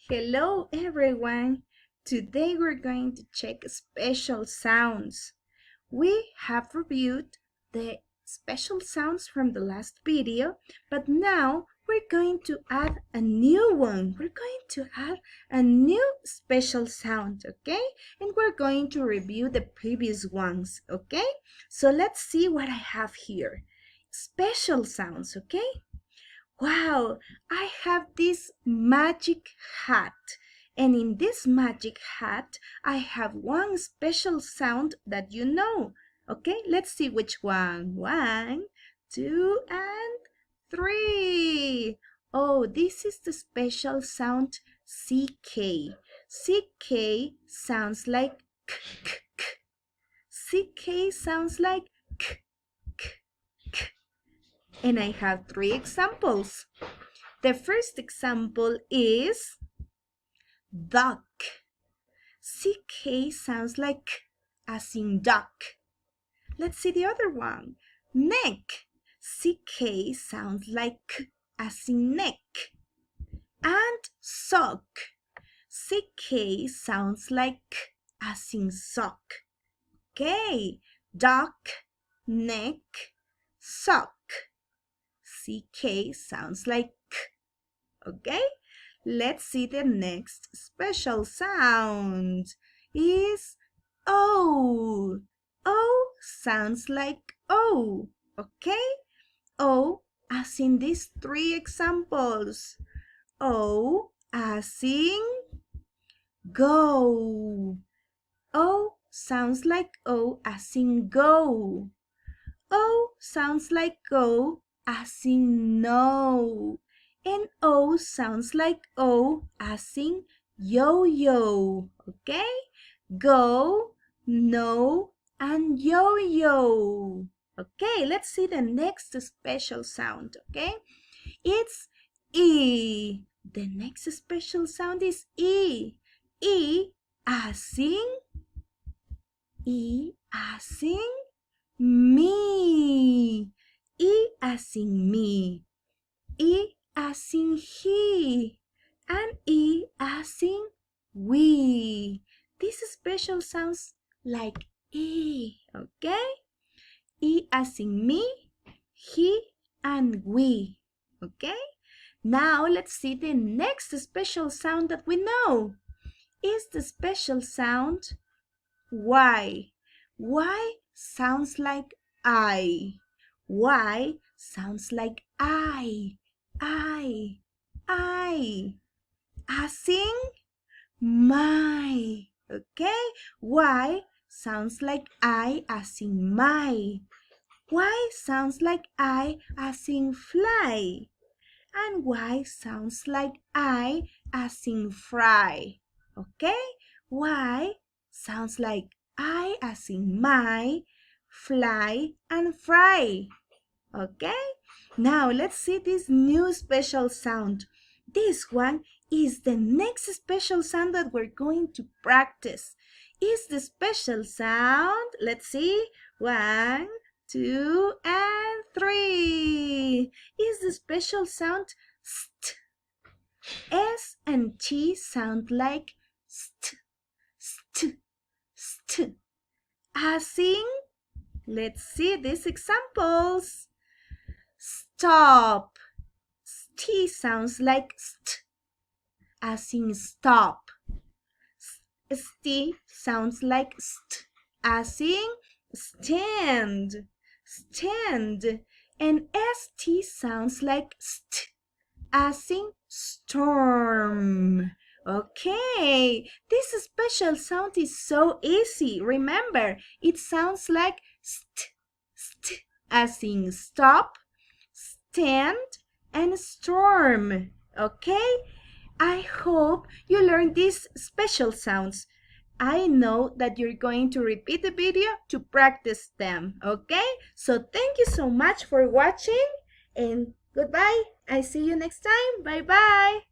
Hello everyone! Today we're going to check special sounds. We have reviewed the special sounds from the last video, but now we're going to add a new one. We're going to add a new special sound, okay? And we're going to review the previous ones, okay? So let's see what I have here. Special sounds, okay? Wow, I have this magic hat. And in this magic hat, I have one special sound that you know. Okay, let's see which one. 1, 2, and 3. Oh, this is the special sound CK. CK sounds like k, k, k. CK sounds like k, k, k. And I have 3 examples. The first example is duck. CK sounds like k, as in duck. Let's see the other one. Neck. CK sounds like k, as in neck. And sock. CK sounds like k, as in sock. Okay. Duck, neck, sock. CK sounds like k. Okay, let's see the next special sound is O. O sounds like O. Okay, O as in these 3 examples. O as in go. O sounds like O as in go. O sounds like go as in no. And O sounds like O as in yo-yo. Okay? Go, no, and yo-yo. Okay, let's see the next special sound. Okay? It's E. The next special sound is E. E as in me. E as in me. E as in he. And E as in we. This special sounds like E, okay? E as in me, he, and we, okay? Now let's see the next special sound that we know. Is the special sound Y. Y sounds like I. Y sounds like I. As in my. Okay? Y sounds like I as in my. Y sounds like I as in fly. And Y sounds like I as in fry. Okay? Y sounds like I as in my, fly, and fry. Okay? Now let's see this new special sound. This one is the next special sound that we're going to practice. Is the special sound, let's see, 1, 2, and 3. Is the special sound st. S and T sound like st, st, st. As in, let's see these examples. Stop. T sounds like st, as in stop. St sounds like st, as in stand. Stand. And st sounds like st, as in storm. Okay, this special sound is so easy. Remember, it sounds like st, st, as in stop, stand, and storm. Okay, I hope you learned these special sounds. I know that you're going to repeat the video to practice them. Okay, so thank you so much for watching and goodbye. I see you next time. Bye bye.